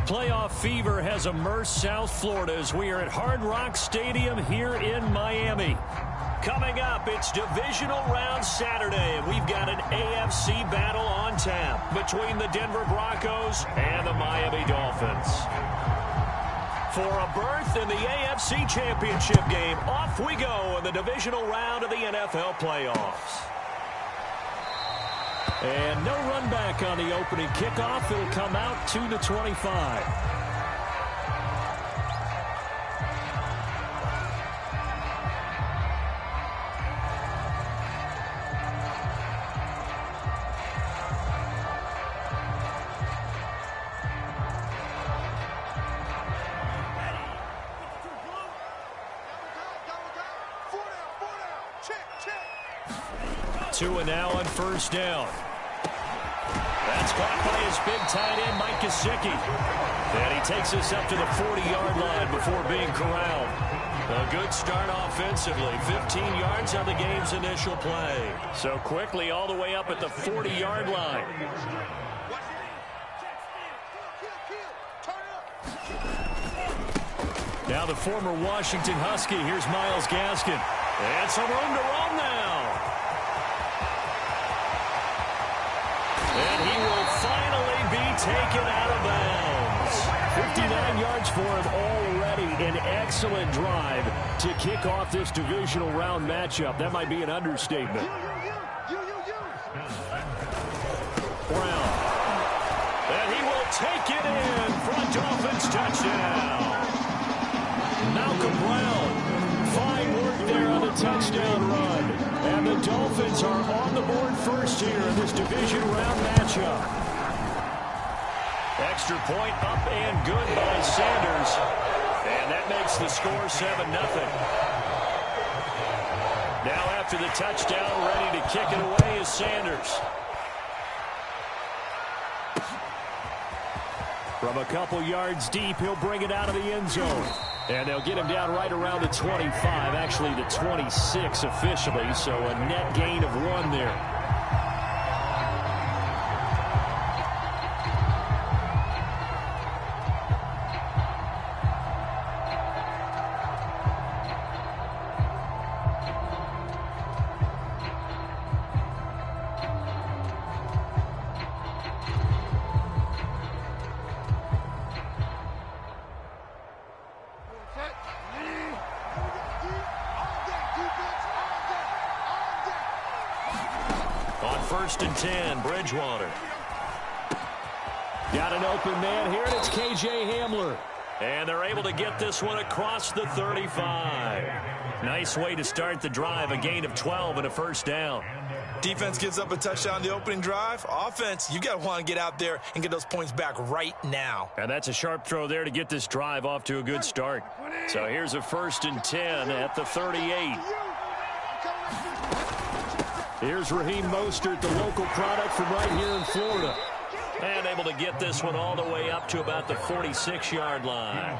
Playoff fever has immersed South Florida as we are at Hard Rock Stadium here in Miami. Coming up, it's Divisional Round Saturday, and we've got an AFC battle on tap between the Denver Broncos and the Miami Dolphins. For a berth in the AFC Championship game, off we go in the Divisional Round of the NFL Playoffs. And no run back on the opening kickoff. It'll come out to the 25. Two and now on first down. That's caught by his big tight end, Mike Gesicki. And he takes us up to the 40-yard line before being corralled. A good start offensively. 15 yards on the game's initial play. So quickly all the way up at the 40-yard line. Now the former Washington Husky. Here's Myles Gaskin. And some room to roam now. And he will finally be taken out of bounds. 59 yards for him already. An excellent drive to kick off this divisional round matchup. That might be an understatement. Brown. And he will take it in for a Dolphins touchdown. Malcolm Brown. Fine work there on the touchdown run. And the Dolphins are on the board first here in this division round matchup. Extra point up and good by Sanders. And that makes the score 7-0. Now after the touchdown, ready to kick it away is Sanders. From a couple yards deep, he'll bring it out of the end zone. And they'll get him down right around the 25, actually the 26 officially, so a net gain of 1 there. First and 10, Bridgewater. Got an open man here, and it's K.J. Hamler. And they're able to get this one across the 35. Nice way to start the drive, a gain of 12 and a first down. Defense gives up a touchdown the opening drive. Offense, you got to want to get out there and get those points back right now. And that's a sharp throw there to get this drive off to a good start. So here's a first and 10 at the 38. Here's Raheem Mostert, the local product from right here in Florida. And able to get this one all the way up to about the 46-yard line.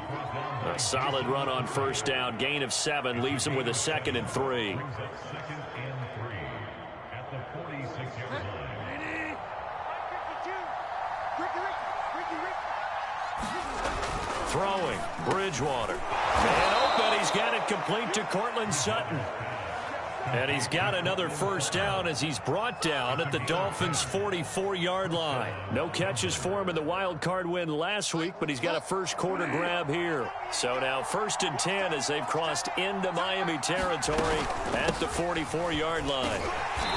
A solid run on first down. Gain of 7 leaves him with a 2nd and 3. Throwing, Bridgewater. And open, he's got it complete to Cortland Sutton. And he's got another first down as he's brought down at the Dolphins' 44-yard line. No catches for him in the wild card win last week, but he's got a first quarter grab here. So now first and 10 as they've crossed into Miami territory at the 44-yard line.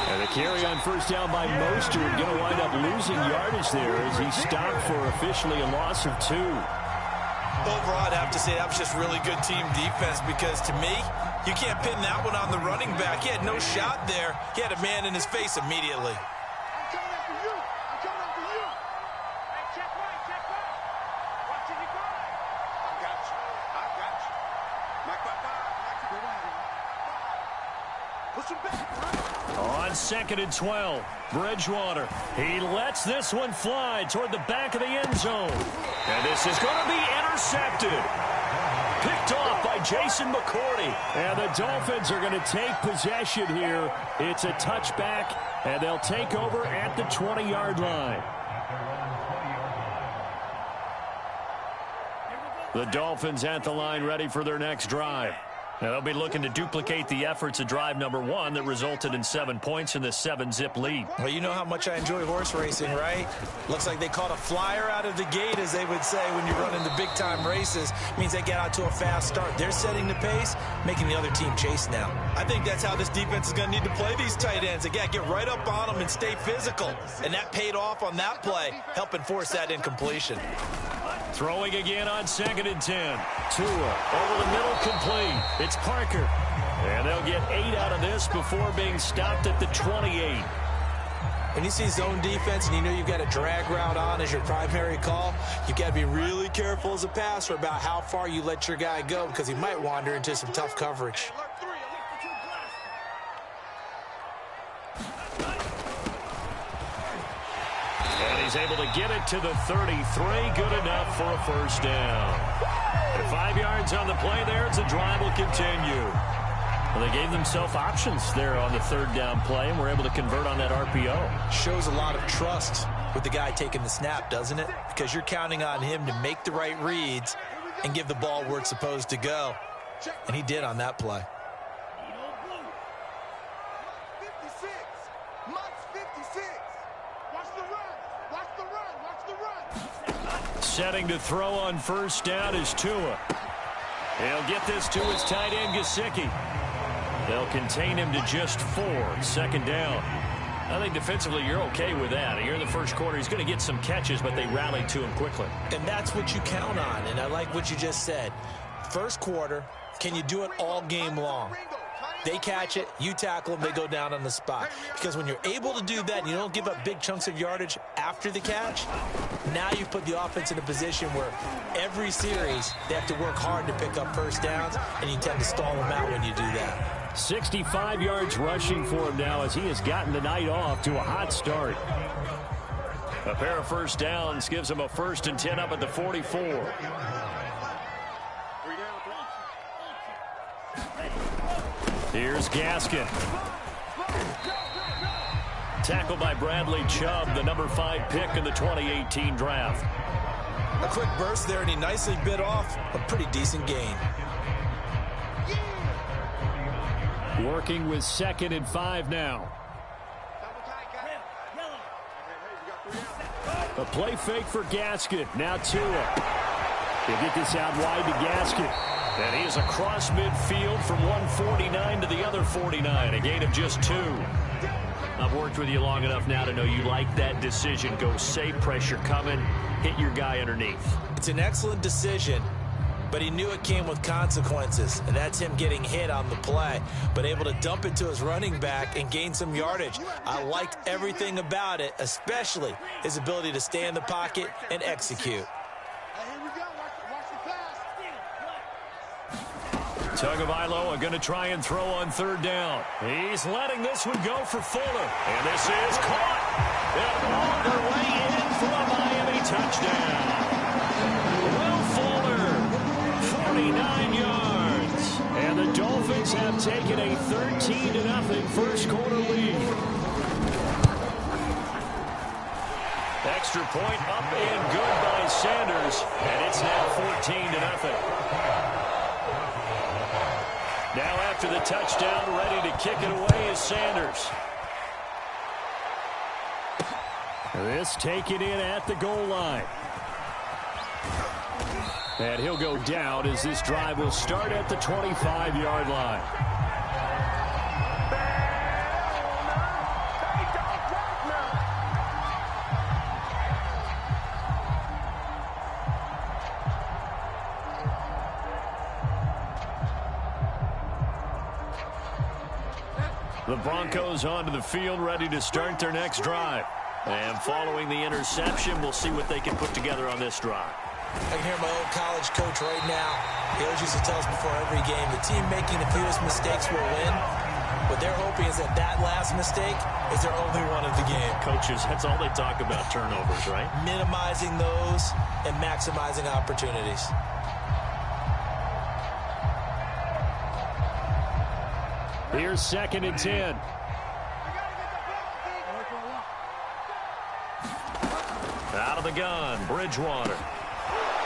And the carry on first down by Mostert going to wind up losing yardage there as he stopped for officially a loss of 2. Overall, I'd have to say that was just really good team defense because to me, you can't pin that one on the running back. He had no shot there. He had a man in his face immediately. I'm coming after you. I'm coming after you. Hey, check right, check right. Watching you go. I got you. I got you. Push him back. On 2nd and 12, Bridgewater. He lets this one fly toward the back of the end zone. And this is going to be intercepted. Picked off by Jason McCourty. And the Dolphins are going to take possession here. It's a touchback, and they'll take over at the 20-yard line. The Dolphins at the line ready for their next drive. Now they'll be looking to duplicate the efforts of drive number 1 that resulted in 7 points in the 7-zip lead. Well, you know how much I enjoy horse racing, right? Looks like they caught a flyer out of the gate, as they would say when you're running the big-time races. Means they get out to a fast start. They're setting the pace, making the other team chase now. I think that's how this defense is going to need to play these tight ends. They got to get right up on them and stay physical. And that paid off on that play, helping force that incompletion. Throwing again on 2nd and 10. Tua over the middle, complete. It's Parker. And they'll get 8 out of this before being stopped at the 28. When you see zone defense and you know you've got a drag route on as your primary call, you've got to be really careful as a passer about how far you let your guy go, because he might wander into some tough coverage. And he's able to get it to the 33. Good enough for a first down. And 5 yards on the play there as the drive will continue. Well, they gave themselves options there on the 3rd down play and were able to convert on that RPO. Shows a lot of trust with the guy taking the snap, doesn't it? Because you're counting on him to make the right reads and give the ball where it's supposed to go. And he did on that play. Setting to throw on first down is Tua. He'll get this to his tight end, Gesicki. They'll contain him to just 4. 2nd down. I think defensively you're okay with that. Here in the first quarter, he's going to get some catches, but they rallied to him quickly. And that's what you count on, and I like what you just said. First quarter, can you do it all game long? They catch it, you tackle them, they go down on the spot. Because when you're able to do that and you don't give up big chunks of yardage after the catch, now you put the offense in a position where every series they have to work hard to pick up first downs, and you tend to stall them out when you do that. 65 yards rushing for him now as he has gotten the night off to a hot start. A pair of first downs gives him a 1st and 10 up at the 44. Here's Gaskin. Tackled by Bradley Chubb, the number 5 pick in the 2018 draft. A quick burst there, and he nicely bit off a pretty decent gain. Working with 2nd and 5 now. A play fake for Gaskin. Now Tua. He'll get this out wide to Gaskin. And he is across midfield from 149 to the other 49. A gain of just 2. I've worked with you long enough now to know you like that decision. Go safe, pressure coming, hit your guy underneath. It's an excellent decision, but he knew it came with consequences, and that's him getting hit on the play, but able to dump it to his running back and gain some yardage. I liked everything about it, especially his ability to stay in the pocket and execute. Tagovailoa going to try and throw on 3rd down. He's letting this one go for Fuller. And this is caught. And on their way in for a Miami touchdown. Will Fuller, 49 yards. And the Dolphins have taken a 13-0 first quarter lead. Extra point up and good by Sanders. And it's now 14-0. Now after the touchdown, ready to kick it away is Sanders. This taken in at the goal line. And he'll go down as this drive will start at the 25-yard line. The Broncos onto the field, ready to start their next drive. And following the interception, we'll see what they can put together on this drive. I can hear my old college coach right now. He always used to tell us before every game, the team making the fewest mistakes will win. What they're hoping is that that last mistake is their only one of the game. Coaches, that's all they talk about, turnovers, right? Minimizing those and maximizing opportunities. Here's 2nd and 10. Out of the gun, Bridgewater.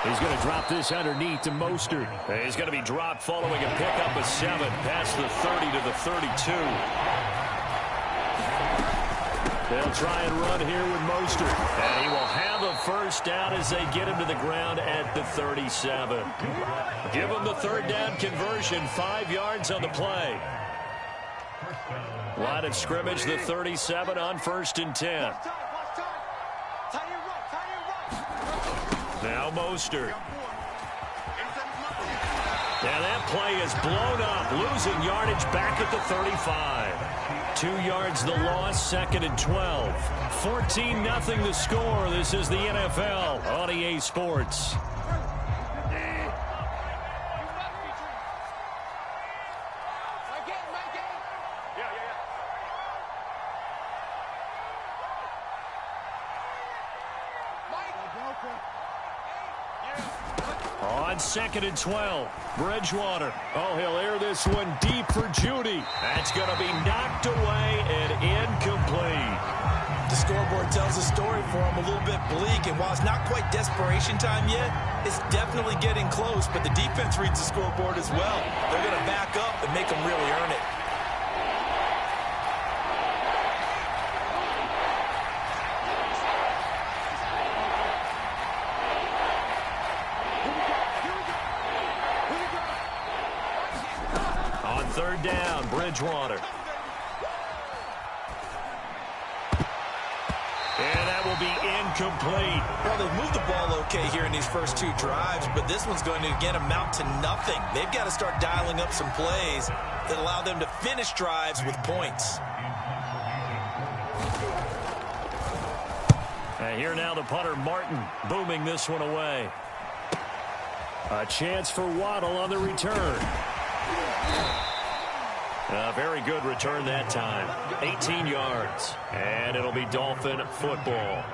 He's going to drop this underneath to Mostert. He's going to be dropped following a pickup of 7 past the 30 to the 32. They'll try and run here with Mostert. And he will have a first down as they get him to the ground at the 37. Give him the third down conversion, 5 yards on the play. Line of scrimmage, the 37 on 1st and 10. Now Mostert. And that play is blown up, losing yardage back at the 35. 2 yards the loss, 2nd and 12. 14-0 the score. This is the NFL on EA Sports. On 2nd and 12, Bridgewater. Oh, he'll air this one deep for Judy. That's going to be knocked away and incomplete. The scoreboard tells a story for him, a little bit bleak, and while it's not quite desperation time yet, it's definitely getting close, but the defense reads the scoreboard as well. They're going to back up and make them really earn it. On 3rd down, Bridgewater. And that will be incomplete. Well, they've moved the ball okay here in these first 2 drives, but this one's going to, again, amount to nothing. They've got to start dialing up some plays that allow them to finish drives with points. And here now the punter, Martin, booming this one away. A chance for Waddle on the return. A very good return that time. 18 yards. And it'll be Dolphin football.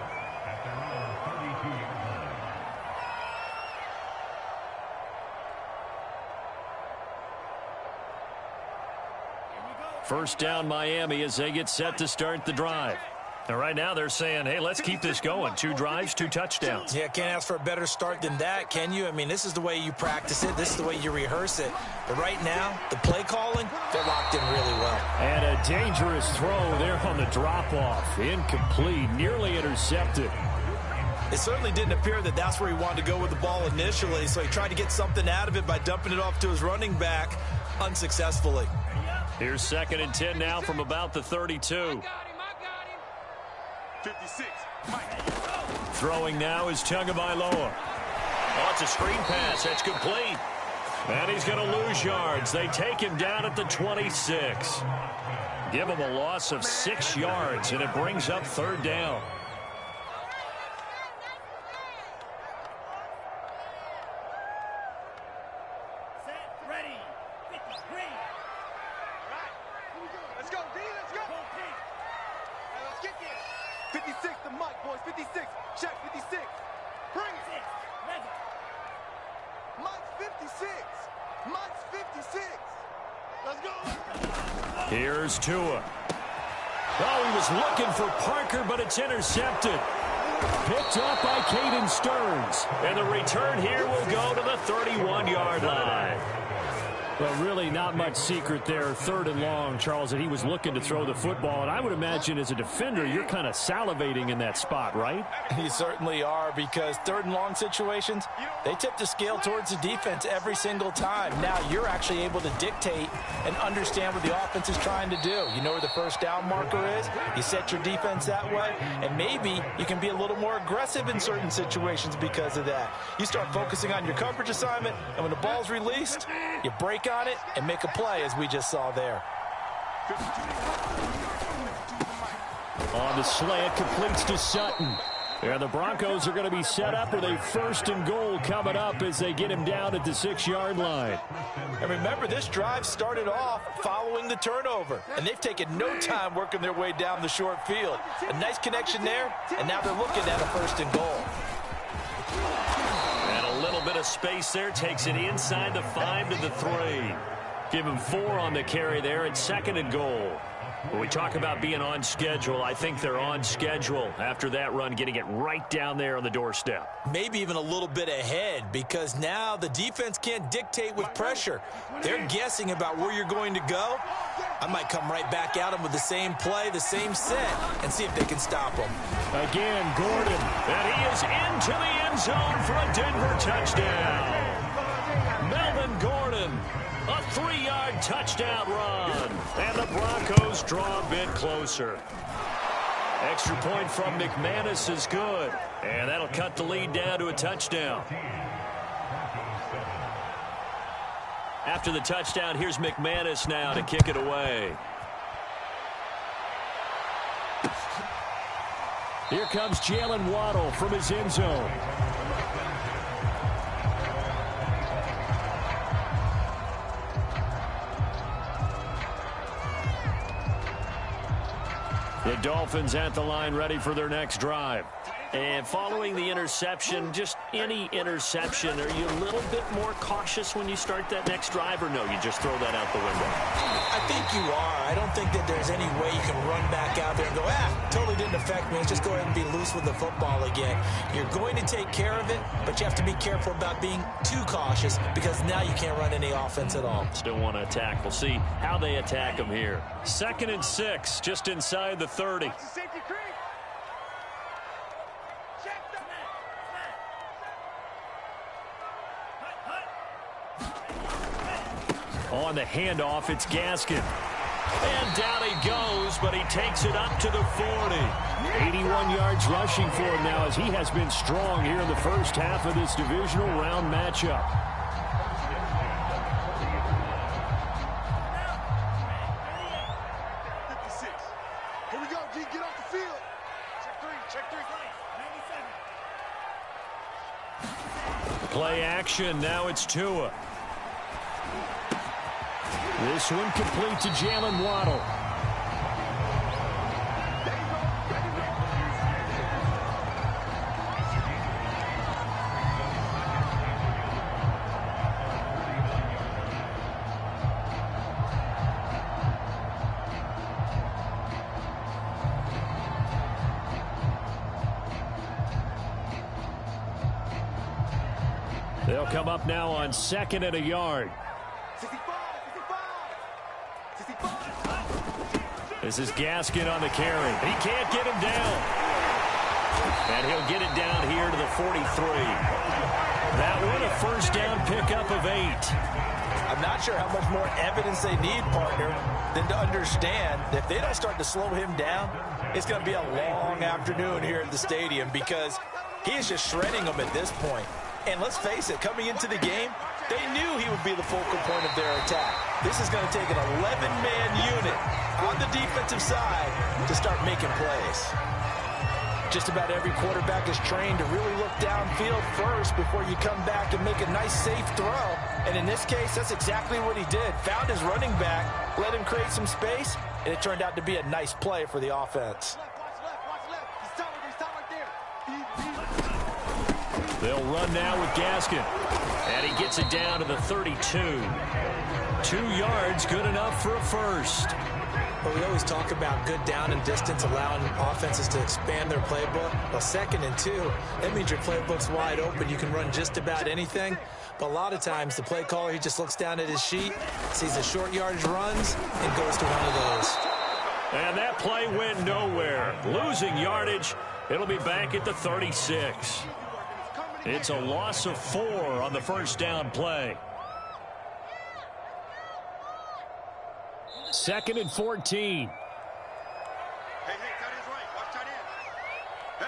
First down Miami as they get set to start the drive. And right now they're saying, hey, let's keep this going. 2 drives, 2 touchdowns. Yeah, can't ask for a better start than that, can you? I mean, this is the way you practice it. This is the way you rehearse it. But right now, the play calling, they're locked in really well. And a dangerous throw there on the drop-off. Incomplete, nearly intercepted. It certainly didn't appear that that's where he wanted to go with the ball initially, so he tried to get something out of it by dumping it off to his running back unsuccessfully. Here's 2nd and 10 now from about the 32. 56. Throwing now is Tagovailoa. Oh, it's a screen pass. That's complete. And he's going to lose yards. They take him down at the 26. Give him a loss of 6 yards, and it brings up 3rd down. Here's Tua. Oh, he was looking for Parker, but it's intercepted. Picked up by Caden Stearns. And the return here will go to the 31-yard line. Well, really not much secret there. 3rd and long, Charles, that he was looking to throw the football. And I would imagine as a defender, you're kind of salivating in that spot, right? You certainly are, because 3rd and long situations, they tip the scale towards the defense every single time. Now you're actually able to dictate and understand what the offense is trying to do. You know where the first down marker is. You set your defense that way, and maybe you can be a little more aggressive in certain situations because of that. You start focusing on your coverage assignment, and when the ball's released, you break on it and make a play, as we just saw there. On the slant, completes to Sutton. And the Broncos are going to be set up with a 1st and goal coming up as they get him down at the 6-yard line. And remember, this drive started off following the turnover, and they've taken no time working their way down the short field. A nice connection there, and now they're looking at a 1st and goal. And a little bit of space there takes it inside the 5 to the 3. Give him 4 on the carry there at 2nd and goal. When we talk about being on schedule, I think they're on schedule after that run, getting it right down there on the doorstep. Maybe even a little bit ahead, because now the defense can't dictate with pressure. They're guessing about where you're going to go. I might come right back at them with the same play, the same set, and see if they can stop them. Again, Gordon. And he is into the end zone for a Denver touchdown. Melvin Gordon. A 3-yard touchdown run. And the Broncos draw a bit closer. Extra point from McManus is good. And that'll cut the lead down to a touchdown. After the touchdown, here's McManus now to kick it away. Here comes Jalen Waddle from his end zone. The Dolphins at the line, ready for their next drive. And following the interception, just any interception, are you a little bit more cautious when you start that next drive, or no, you just throw that out the window? I think you are. I don't think that there's any way you can run back out there and go, totally didn't affect me. Let's just go ahead and be loose with the football again. You're going to take care of it, but you have to be careful about being too cautious, because now you can't run any offense at all. Still want to attack. We'll see how they attack them here. 2nd and 6, just inside the 30. On the handoff, it's Gaskin. And down he goes, but he takes it up to the 40. 81 yards rushing for him now, as he has been strong here in the first half of this divisional round matchup. Here we go, G, get off the field. Check three. Play action, now it's Tua. This one complete to Jalen Waddle. They'll come up now on 2nd and a yard. This is Gaskin on the carry. He can't get him down. And he'll get it down here to the 43. That one a first down pickup of 8. I'm not sure how much more evidence they need, partner, than to understand that if they don't start to slow him down, it's going to be a long afternoon here at the stadium, because he is just shredding them at this point. And let's face it, coming into the game, they knew he would be the focal point of their attack. This is going to take an 11-man unit on the defensive side to start making plays. Just about every quarterback is trained to really look downfield first before you come back and make a nice, safe throw. And in this case, that's exactly what he did. Found his running back, let him create some space, and it turned out to be a nice play for the offense. They'll run now with Gaskin. And he gets it down to the 32. 2 yards, good enough for a first. But we always talk about good down and distance, allowing offenses to expand their playbook. Well, 2nd and 2, that means your playbook's wide open. You can run just about anything. But a lot of times, the play caller, he just looks down at his sheet, sees the short yardage runs, and goes to one of those. And that play went nowhere. Losing yardage. It'll be back at the 36. It's a loss of 4 on the first down play. 2nd and 14. Hey, tight end's right. Watch tight end. Hey.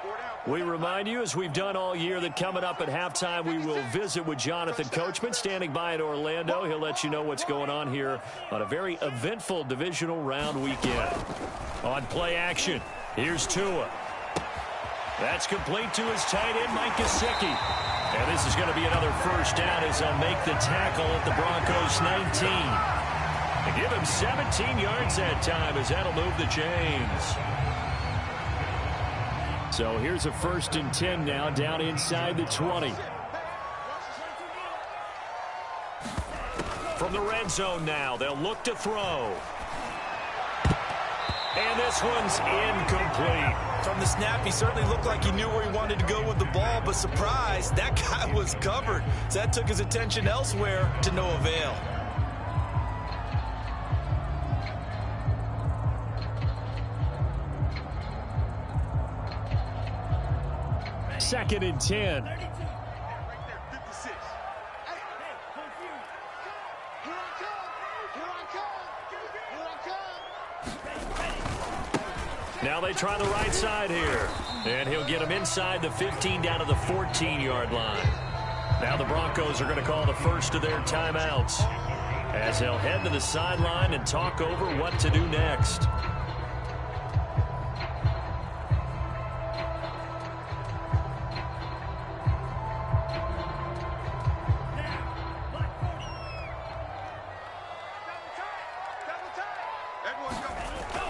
4 down. We remind you, as we've done all year, that coming up at halftime, we will visit with Jonathan Coachman, standing by in Orlando. He'll let you know what's going on here on a very eventful divisional round weekend. On play action, here's Tua. That's complete to his tight end, Mike Gesicki. And this is going to be another first down as they'll make the tackle at the Broncos 19. They give him 17 yards that time, as that'll move the chains. So here's a 1st and 10 now, down inside the 20. From the red zone now, they'll look to throw. And this one's incomplete. From the snap, he certainly looked like he knew where he wanted to go with the ball, but surprise, that guy was covered. So that took his attention elsewhere to no avail. Second and 10. Now they try the right side here. And he'll get him inside the 15 down to the 14-yard line. Now the Broncos are going to call the first of their timeouts as they'll head to the sideline and talk over what to do next.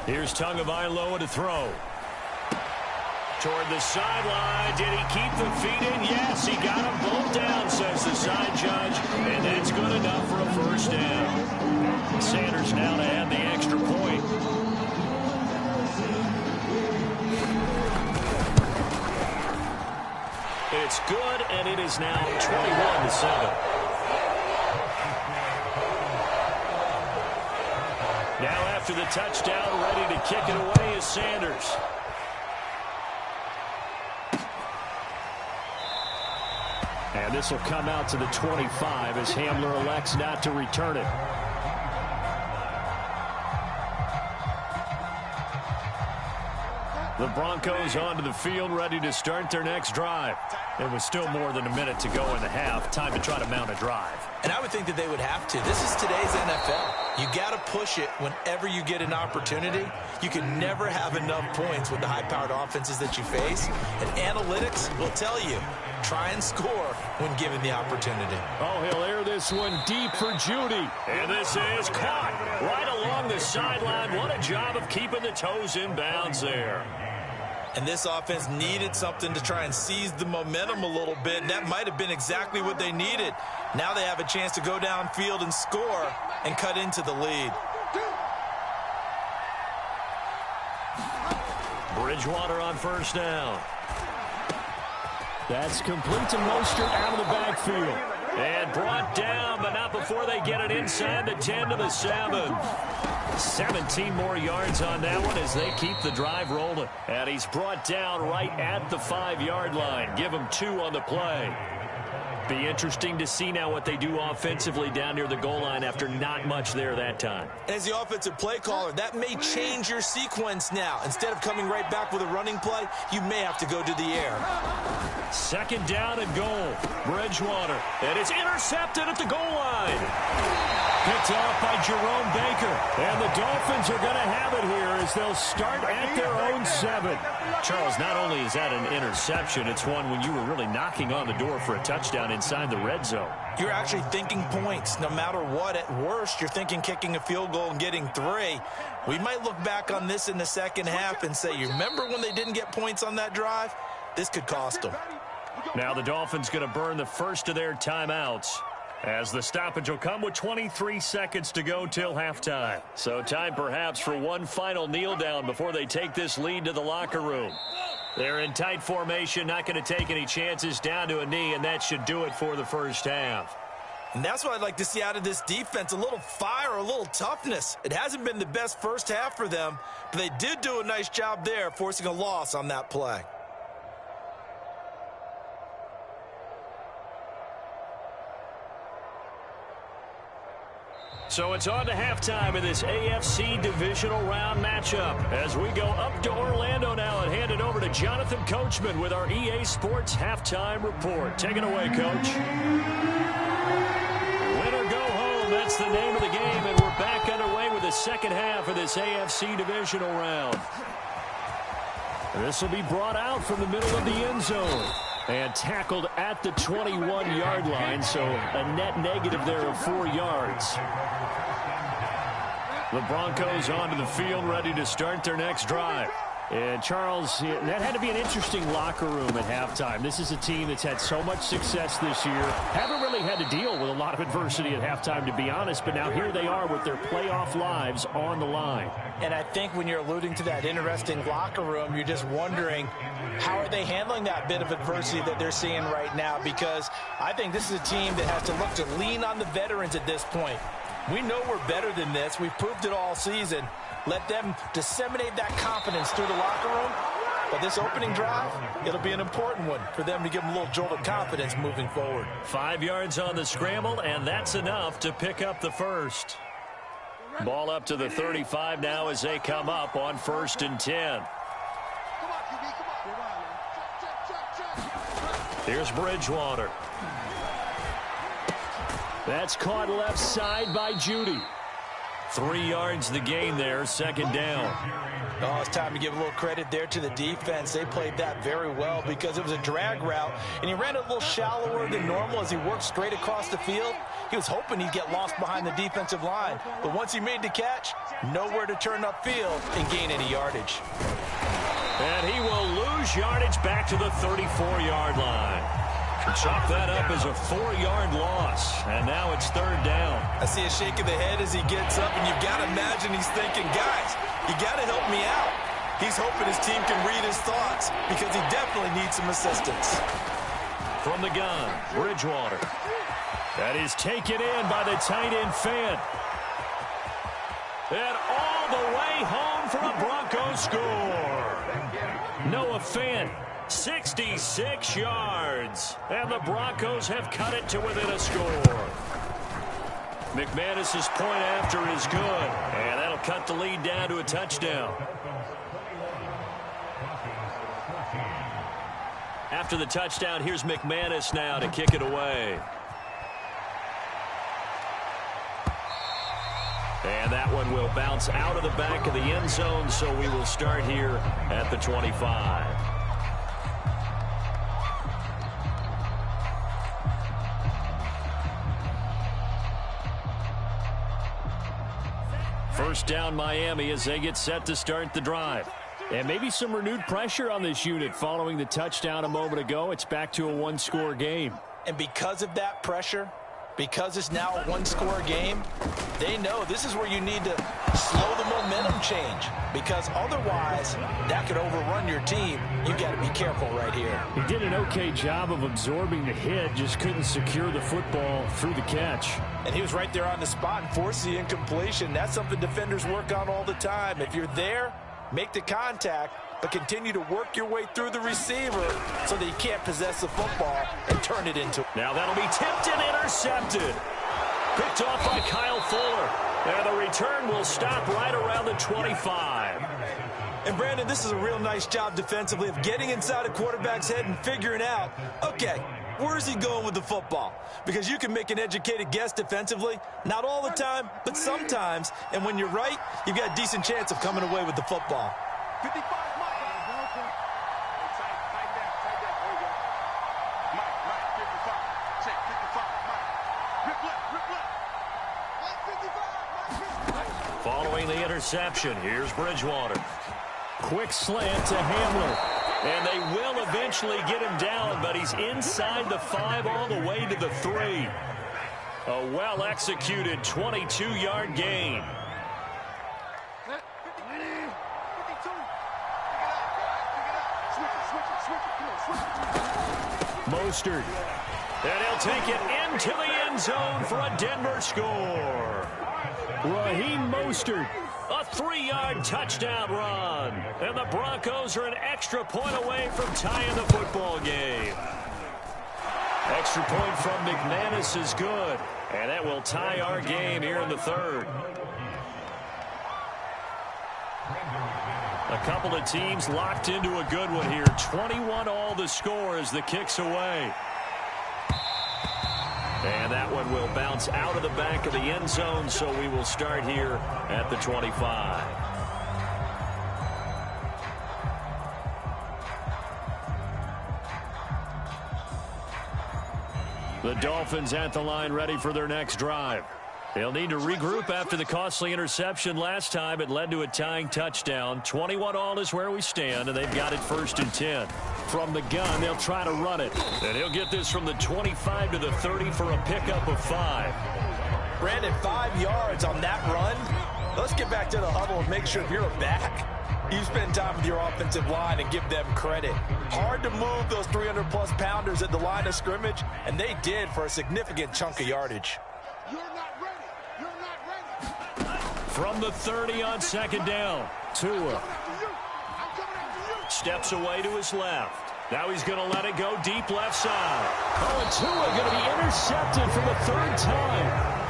Here's Tagovailoa to throw. Toward the sideline. Did he keep the feet in? Yes, he got them both down, says the side judge. And that's good enough for a first down. Sanders now to add the extra point. It's good, and it is now 21-7. Now after the touchdown, ready to kick it away is Sanders. And this will come out to the 25 as Hamler elects not to return it. The Broncos onto the field, ready to start their next drive. There was still more than a minute to go in the half. Time to try to mount a drive. And I would think that they would have to. This is today's NFL. You got to push it whenever you get an opportunity. You can never have enough points with the high-powered offenses that you face. And analytics will tell you, try and score when given the opportunity. Oh, he'll air this one deep for Judy. And this is caught right along the sideline. What a job of keeping the toes in bounds there. And this offense needed something to try and seize the momentum a little bit. And that might have been exactly what they needed. Now they have a chance to go downfield and score and cut into the lead. Bridgewater on first down. That's complete to Mostert out of the backfield. And brought down, but not before they get it inside the 10 to the 7. 17 more yards on that one as they keep the drive rolling. And he's brought down right at the 5-yard line. Give him 2 on the play. Be interesting to see now what they do offensively down near the goal line after not much there that time. As the offensive play caller, that may change your sequence now. Instead of coming right back with a running play, you may have to go to the air. Second down and goal. Bridgewater. And it's intercepted at the goal line. Picked off by Jerome Baker. And the Dolphins are going to have it here as they'll start at their own 7. Charles, not only is that an interception, it's one when you were really knocking on the door for a touchdown inside the red zone. You're actually thinking points. No matter what, at worst, you're thinking kicking a field goal and getting 3. We might look back on this in the second half and say, you remember when they didn't get points on that drive? This could cost them. Now the Dolphins going to burn the first of their timeouts, as the stoppage will come with 23 seconds to go till halftime. So time perhaps for one final kneel down before they take this lead to the locker room. They're in tight formation, not going to take any chances, down to a knee, and that should do it for the first half. And that's what I'd like to see out of this defense, a little fire, a little toughness. It hasn't been the best first half for them, but they did do a nice job there, forcing a loss on that play. So it's on to halftime in this AFC Divisional Round matchup as we go up to Orlando now and hand it over to Jonathan Coachman with our EA Sports Halftime Report. Take it away, Coach. Win or go home, that's the name of the game, and we're back underway with the second half of this AFC Divisional Round. This will be brought out from the middle of the end zone and tackled at the 21-yard line, so a net negative there of 4 yards. The Broncos onto the field, ready to start their next drive. And, Charles, that had to be an interesting locker room at halftime. This is a team that's had so much success this year. Haven't really had to deal with a lot of adversity at halftime, to be honest. But now here they are with their playoff lives on the line. And I think when you're alluding to that interesting locker room, you're just wondering, how are they handling that bit of adversity that they're seeing right now? Because I think this is a team that has to look to lean on the veterans at this point. We know we're better than this. We've proved it all season. Let them disseminate that confidence through the locker room. But this opening drive, it'll be an important one for them to give them a little jolt of confidence moving forward. 5 yards on the scramble, and that's enough to pick up the first. Ball up to the 35 now as they come up on 1st and 10. Here's Bridgewater. That's caught left side by Judy. 3 yards the gain there, 2nd down. Oh, it's time to give a little credit there to the defense. They played that very well because it was a drag route, and he ran a little shallower than normal as he worked straight across the field. He was hoping he'd get lost behind the defensive line, but once he made the catch, nowhere to turn upfield and gain any yardage. And he will lose yardage back to the 34-yard line. Chalk that up as a 4-yard loss, and now it's 3rd down. I see a shake of the head as he gets up, and you've got to imagine he's thinking, guys, you got to help me out. He's hoping his team can read his thoughts because he definitely needs some assistance. From the gun, Bridgewater. That is taken in by the tight end Fant. And all the way home for a Broncos score. Noah Fant. 66 yards, and the Broncos have cut it to within a score. McManus's point after is good, and that'll cut the lead down to a touchdown. After the touchdown, here's McManus now to kick it away. And that one will bounce out of the back of the end zone, so we will start here at the 25. First down Miami as they get set to start the drive. And maybe some renewed pressure on this unit following the touchdown a moment ago. It's back to a 1-score game. And because of that pressure, because it's now a 1-score game, they know this is where you need to slow the momentum change, because otherwise that could overrun your team. You've got to be careful right here. He did an okay job of absorbing the hit, just couldn't secure the football through the catch. And he was right there on the spot and forced the incompletion. That's something defenders work on all the time. If you're there, make the contact, but continue to work your way through the receiver so that you can't possess the football and turn it into. Now that'll be tipped and intercepted. Picked off by Kyle Fuller. And the return will stop right around the 25. And Brandon, this is a real nice job defensively of getting inside a quarterback's head and figuring out, okay, where's he going with the football? Because you can make an educated guess defensively, not all the time, but sometimes. And when you're right, you've got a decent chance of coming away with the football. 55, Mike. Tight down. There you go. Mike, 55. Check, 55, Mike. Rip left. Mike, 55. Following the interception, here's Bridgewater. Quick slant to Hamler. And they will eventually get him down, but he's inside the 5 all the way to the 3. A well-executed 22-yard gain. Mostert. And he'll take it into the end zone for a Denver score. Raheem Mostert. A 3-yard touchdown run. And the Broncos are an extra point away from tying the football game. Extra point from McManus is good. And that will tie our game here in the 3rd. A couple of teams locked into a good one here. 21 all the score as the kick's away. And that one will bounce out of the back of the end zone, so we will start here at the 25. The Dolphins at the line ready for their next drive. They'll need to regroup after the costly interception last time. It led to a tying touchdown. 21-all is where we stand, and they've got it 1st and 10. From the gun, they'll try to run it. And he'll get this from the 25 to the 30 for a pickup of 5. Brandon, 5 yards on that run. Let's get back to the huddle and make sure if you're a back, you spend time with your offensive line and give them credit. Hard to move those 300-plus pounders at the line of scrimmage, and they did for a significant chunk of yardage. You're not ready. You're not ready. From the 30 on 2nd down, Tua steps away to his left. Now he's going to let it go deep left side. Oh, and Tua going to be intercepted for the 3rd time.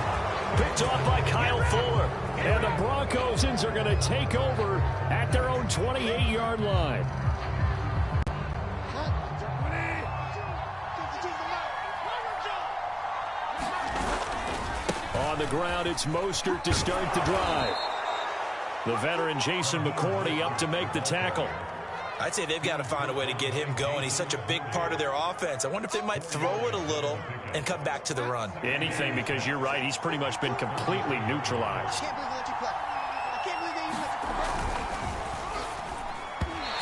Picked off by Kyle Fuller. And the Broncos are going to take over at their own 28-yard line. On the ground, it's Mostert to start the drive. The veteran Jason McCourty up to make the tackle. I'd say they've got to find a way to get him going. He's such a big part of their offense. I wonder if they might throw it a little and come back to the run. Anything, because you're right. He's pretty much been completely neutralized.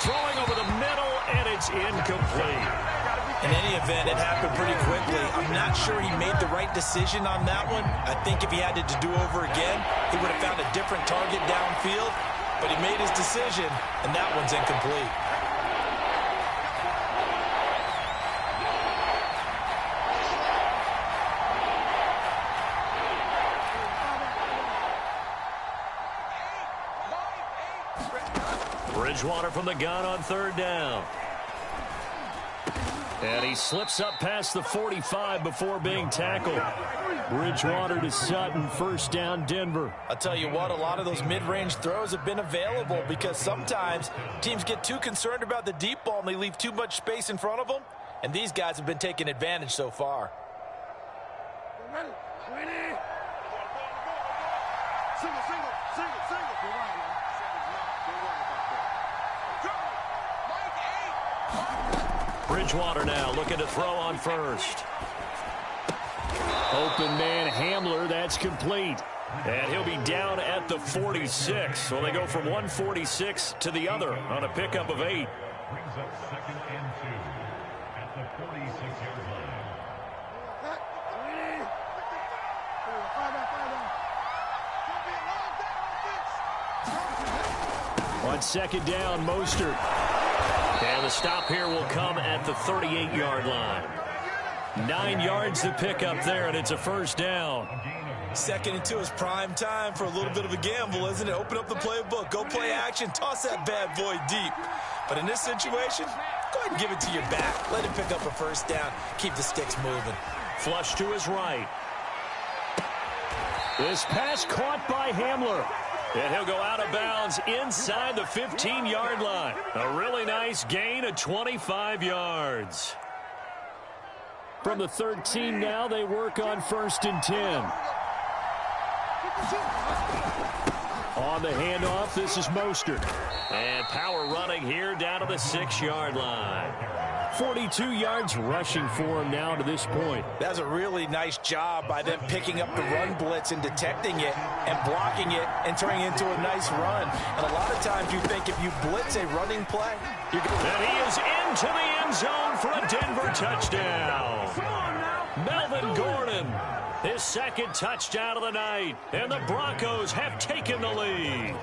Throwing over the middle, and it's incomplete. In any event, it happened pretty quickly. I'm not sure he made the right decision on that one. I think if he had to do over again, he would have found a different target downfield. But he made his decision, and that one's incomplete. Bridgewater from the gun on 3rd down. And he slips up past the 45 before being tackled. Bridgewater to Sutton, 1st down, Denver. I'll tell you what, a lot of those mid-range throws have been available because sometimes teams get too concerned about the deep ball and they leave too much space in front of them, and these guys have been taking advantage so far. Bridgewater now looking to throw on 1st. Open man Hamler, that's complete. And he'll be down at the 46. So they go from 146 to the other on a pickup of 8. Brings up 2nd and 2 at the 46-yard line. On 2nd down, Mostert. And the stop here will come at the 38-yard line. 9 yards to pick up there, and it's a 1st down. 2nd and 2 is prime time for a little bit of a gamble, isn't it? Open up the playbook, go play action, toss that bad boy deep. But in this situation, go ahead and give it to your back. Let him pick up a 1st down, keep the sticks moving. Flush to his right. This pass caught by Hamler. And he'll go out of bounds inside the 15-yard line. A really nice gain of 25 yards. From the 13 now, they work on 1st and 10. On the handoff, this is Mostert. And power running here down to the 6-yard line. 42 yards rushing for him now to this point. That's a really nice job by them picking up the run blitz and detecting it and blocking it and turning it into a nice run. And a lot of times you think if you blitz a running play, you're going to... And he is into the end zone for a Denver touchdown. Melvin Gordon, his 2nd touchdown of the night. And the Broncos have taken the lead.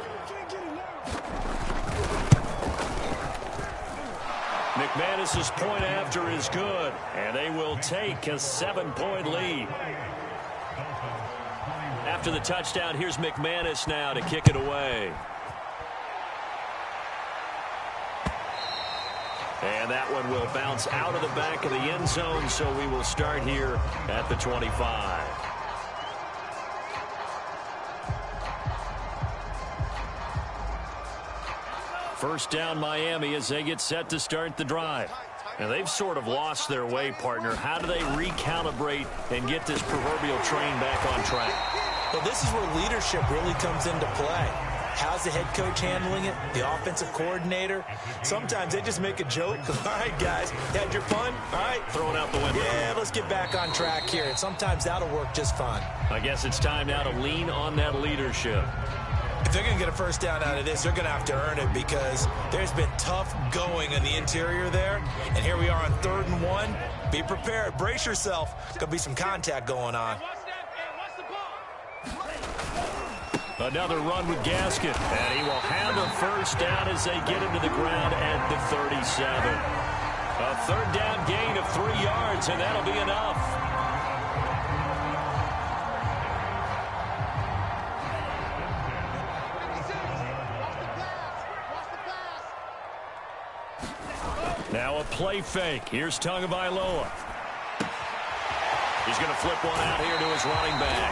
McManus's point after is good, and they will take a 7-point lead. After the touchdown, here's McManus now to kick it away. And that one will bounce out of the back of the end zone, so we will start here at the 25. First down Miami as they get set to start the drive. And they've sort of lost their way, partner. How do they recalibrate and get this proverbial train back on track? Well, this is where leadership really comes into play. How's the head coach handling it? The offensive coordinator? Sometimes they just make a joke. All right, guys, had your fun? All right. Throw it out the window. Yeah, let's get back on track here. And sometimes that'll work just fine. I guess it's time now to lean on that leadership. If they're going to get a first down out of this, they're going to have to earn it because there's been tough going in the interior there. And here we are on 3rd and 1. Be prepared. Brace yourself. Going to be some contact going on. Another run with Gaskin. And he will have a first down as they get into the ground at the 37. A 3rd down gain of 3 yards, and that'll be enough. Now a play fake. Here's Tagovailoa. He's going to flip one out here to his running back.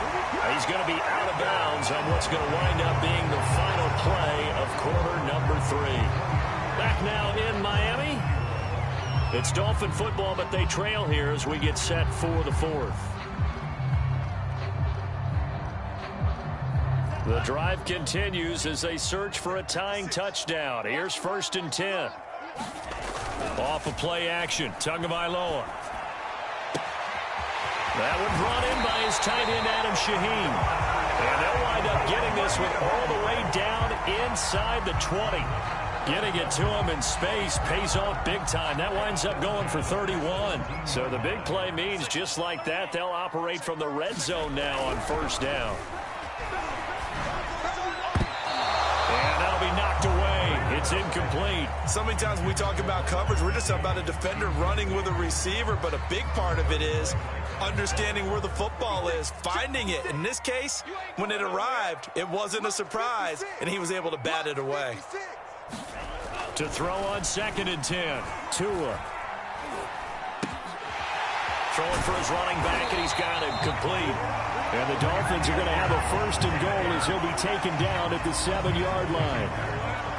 He's going to be out of bounds on what's going to wind up being the final play of quarter number 3. Back now in Miami. It's Dolphin football, but they trail here as we get set for the 4th. The drive continues as they search for a tying touchdown. Here's 1st and 10. Off of play action, Tagovailoa. That one brought in by his tight end, Adam Shaheen. And they'll wind up getting this one all the way down inside the 20. Getting it to him in space pays off big time. That winds up going for 31. So the big play means just like that, they'll operate from the red zone now on 1st down. And that'll be knocked away. It's incomplete. So many times when we talk about coverage, we're just about a defender running with a receiver, but a big part of it is understanding where the football is, finding it. In this case, when it arrived, it wasn't a surprise, and he was able to bat it away. To throw on 2nd and 10, Tua. Throwing for his running back, and he's got him complete. And the Dolphins are going to have a 1st and goal as he'll be taken down at the 7-yard line.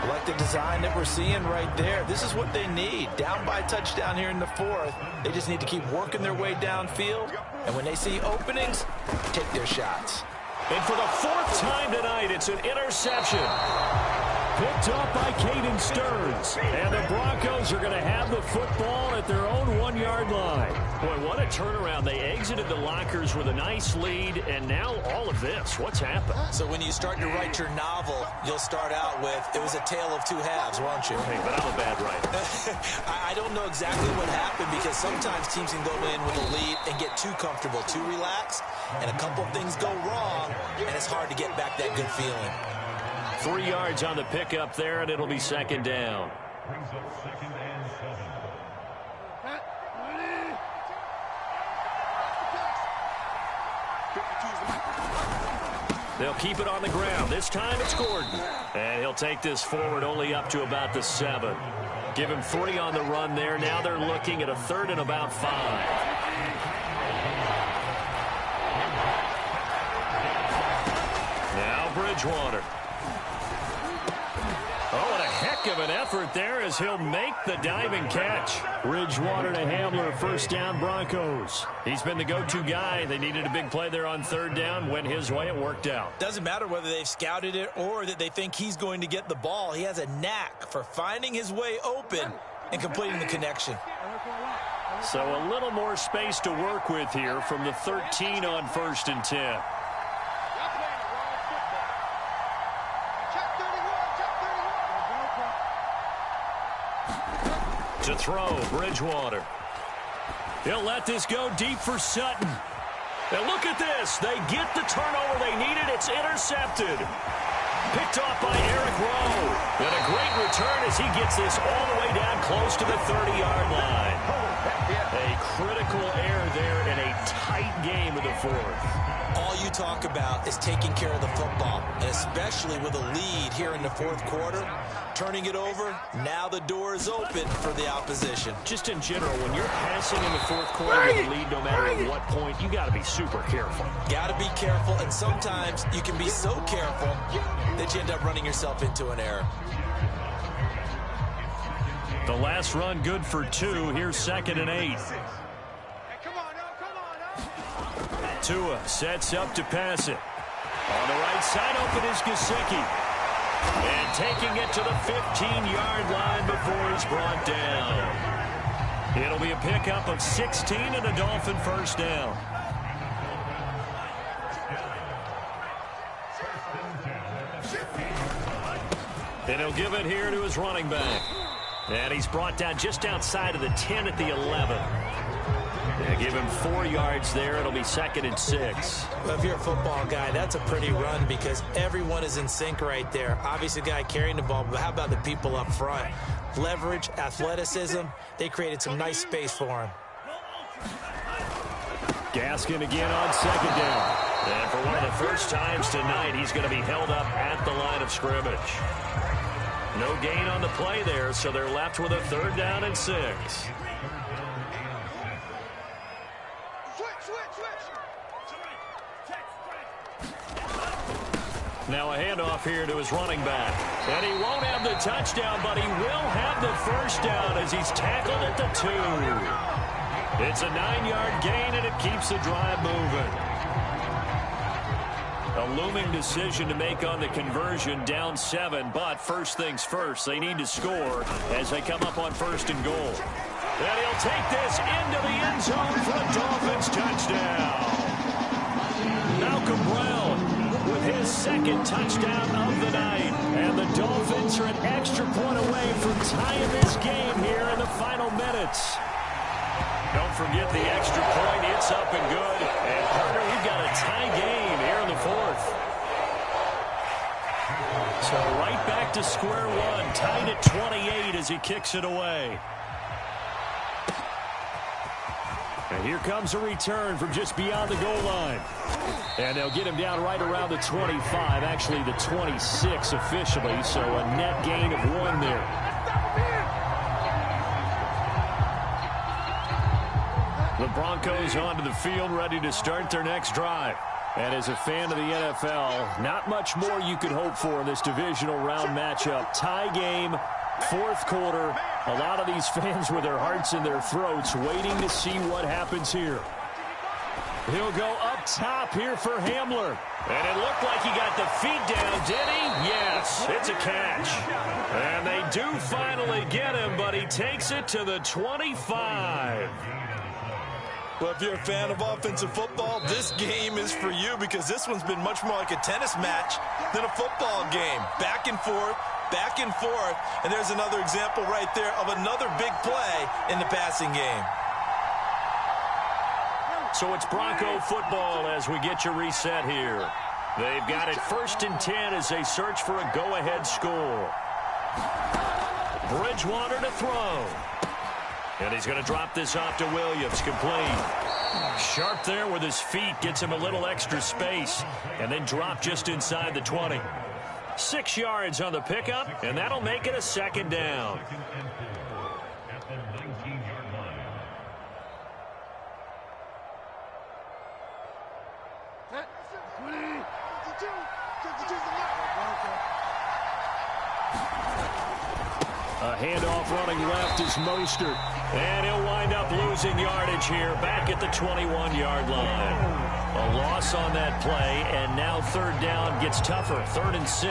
I like the design that we're seeing right there. This is what they need. Down by a touchdown here in the 4th. They just need to keep working their way downfield. And when they see openings, take their shots. And for the 4th time tonight, it's an interception. Picked up by Caden Stearns. And the Broncos are going to have the football at their own 1-yard line. Boy, what a turnaround. They exited the lockers with a nice lead, and now all of this. What's happened? So when you start to write your novel, you'll start out with, it was a tale of 2 halves, won't you? Hey, but I'm a bad writer. I don't know exactly what happened because sometimes teams can go in with a lead and get too comfortable, too relaxed, and a couple of things go wrong, and it's hard to get back that good feeling. 3 yards on the pickup there, and it'll be 2nd down. Brings up 2nd and 7. They'll keep it on the ground. This time it's Gordon. And he'll take this forward only up to about the 7. Give him 3 on the run there. Now they're looking at a 3rd and about 5. Now Bridgewater. Oh, and a heck of an effort there as he'll make the diving catch. Bridgewater to Hamler, 1st down Broncos. He's been the go-to guy. They needed a big play there on 3rd down. Went his way, it worked out. Doesn't matter whether they've scouted it or that they think he's going to get the ball. He has a knack for finding his way open and completing the connection. So a little more space to work with here from the 13 on 1st and 10. To throw, Bridgewater. He'll let this go deep for Sutton. And look at this. They get the turnover they needed. It's intercepted. Picked off by Eric Rowe. And a great return as he gets this all the way down close to the 30-yard line. A critical error there in a tight game of the 4th. All you talk about is taking care of the football, and especially with a lead here in the 4th quarter, turning it over, now the door is open for the opposition. Just in general, when you're passing in the 4th quarter with a lead, no matter at what point, you got to be super careful. Got to be careful, and sometimes you can be so careful that you end up running yourself into an error. The last run good for 2. Here's 2nd and 8. Tua sets up to pass it. On the right side, open is Gesicki. And taking it to the 15-yard line before he's brought down. It'll be a pickup of 16 and a Dolphin first down. And he'll give it here to his running back. And he's brought down just outside of the 10 at the 11. Yeah, give him 4 yards there. It'll be 2nd and 6. Well, if you're a football guy, that's a pretty run because everyone is in sync right there. Obviously, the guy carrying the ball, but how about the people up front? Leverage, athleticism, they created some nice space for him. Gaskin again on 2nd down. And for one of the first times tonight, he's going to be held up at the line of scrimmage. No gain on the play there, so they're left with a 3rd down and 6. Now a handoff here to his running back. And he won't have the touchdown, but he will have the first down as he's tackled at the 2. It's a 9-yard gain, and it keeps the drive moving. A looming decision to make on the conversion, down 7, but first things first, they need to score as they come up on 1st and goal. And he'll take this into the end zone for a Dolphins touchdown. Malcolm Brown with his 2nd touchdown of the night. And the Dolphins are an extra point away from tying this game here in the final minutes. Don't forget the extra point. It's up and good. And, partner, we've got a tie game here in the 4th. So right back to square one. Tied at 28 as he kicks it away. And here comes a return from just beyond the goal line. And they'll get him down right around the 25. Actually, the 26 officially. So a net gain of 1 there. The Broncos onto the field, ready to start their next drive. And as a fan of the NFL, not much more you could hope for in this divisional round matchup. Tie game, 4th quarter. A lot of these fans with their hearts in their throats waiting to see what happens here. He'll go up top here for Hamler. And it looked like he got the feet down, did he? Yes, it's a catch. And they do finally get him, but he takes it to the 25. Well, if you're a fan of offensive football, this game is for you because this one's been much more like a tennis match than a football game. Back and forth, and there's another example right there of another big play in the passing game. So it's Bronco football as we get you reset here. They've got it 1st and 10 as they search for a go-ahead score. Bridgewater to throw. And he's going to drop this off to Williams, complete. Sharp there with his feet, gets him a little extra space, and then drop just inside the 20. 6 yards on the pickup, and that'll make it a 2nd down. At the 19-yard line. A handoff running left is Mostert. And he'll wind up losing yardage here back at the 21-yard line. A loss on that play, and now 3rd down gets tougher. 3rd and 6.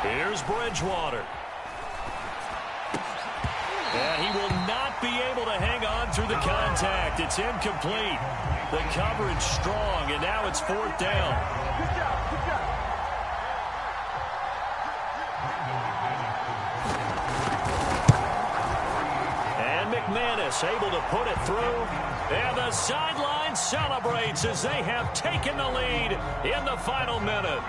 Here's Bridgewater. And he will not be able to hang on through the contact. It's incomplete. The coverage strong, and now it's 4th down. Good job, good job. And McManus able to put it through. And the sideline celebrates as they have taken the lead in the final minute.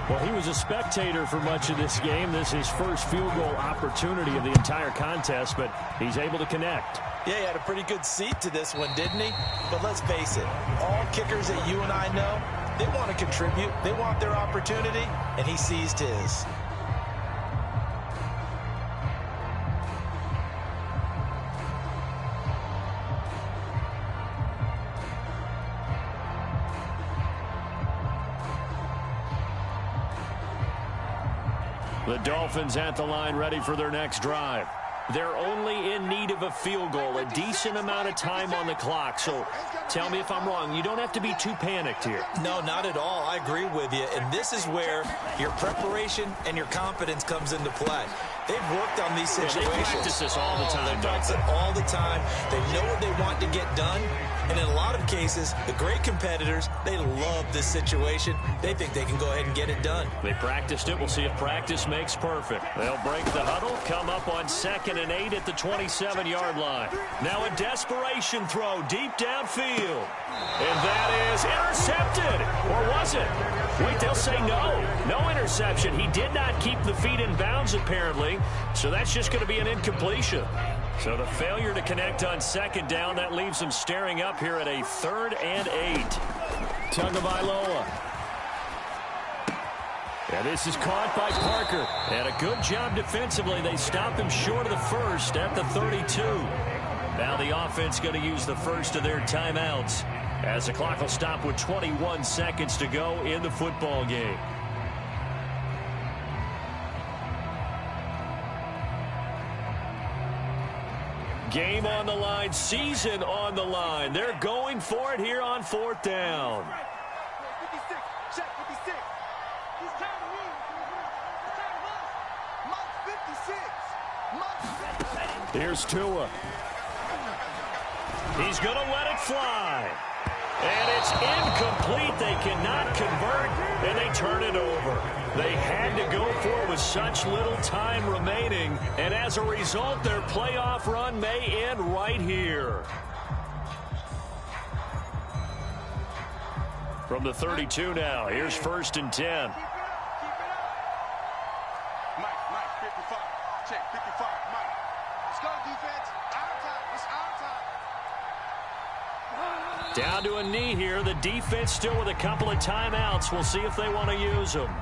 Well, he was a spectator for much of this game. This is his first field goal opportunity of the entire contest, but he's able to connect. Yeah, he had a pretty good seat to this one, didn't he? But let's face it, all kickers that you and I know, they want to contribute. They want their opportunity, and he seized his. The Dolphins at the line ready for their next drive. They're only in need of a field goal, a decent amount of time on the clock. So Tell me if I'm wrong. You don't have to be too panicked here. No, not at all. I agree with you. And this is where your preparation and your confidence comes into play. They've worked on these situations. They practice this all the time. They practice it all the time. They know what they want to get done. And in a lot of cases, the great competitors, they love this situation. They think they can go ahead and get it done. They practiced it. We'll see if practice makes perfect. They'll break the huddle, come up on 2nd and 8 at the 27-yard line. Now a desperation throw deep downfield. And that is intercepted. Or was it? Wait, they'll say no. No interception. He did not keep the feet in bounds, apparently. So that's just going to be an incompletion. So the failure to connect on 2nd down, that leaves them staring up here at a 3rd and 8. Tagovailoa. And this is caught by Parker. And a good job defensively. They stop him short of the first at the 32. Now the offense going to use the first of their timeouts as the clock will stop with 21 seconds to go in the football game. Game on the line, season on the line. They're going for it here on 4th down. 56, check 56. He's tired of me. He's tired of us. Mike 56. Here's Tua. He's going to let it fly. And it's incomplete. They cannot convert, and they turn it over. They had to go for it with such little time remaining, and as a result, their playoff run may end right here. From the 32 now, here's 1st and 10. Keep it up. Mike, 55. Check 55. Mike. Let's go, defense. Our time. It's our time. Down to a knee here. The defense still with a couple of timeouts. We'll see if they want to use them.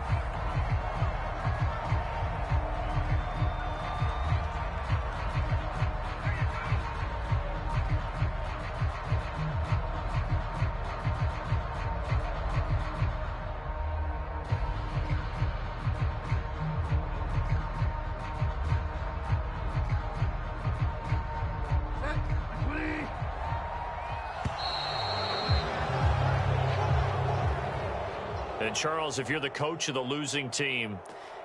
And Charles, if you're the coach of the losing team,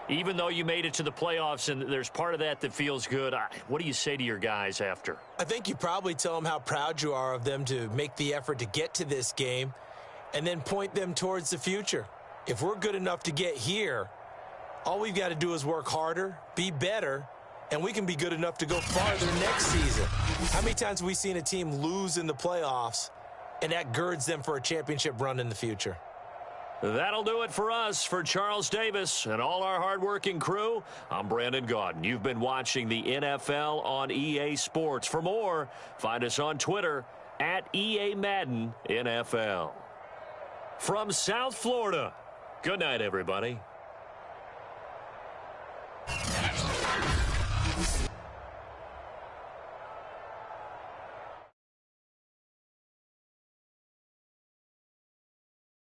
even though you made it to the playoffs and there's part of that that feels good, what do you say to your guys after? I think you probably tell them how proud you are of them to make the effort to get to this game and then point them towards the future. If we're good enough to get here, all we've got to do is work harder, be better, and we can be good enough to go farther next season. How many times have we seen a team lose in the playoffs, and that girds them for a championship run in the future? That'll do it for us. For Charles Davis and all our hardworking crew, I'm Brandon Gaudin. You've been watching the NFL on EA Sports. For more, find us on Twitter at EA Madden NFL. From South Florida, good night, everybody.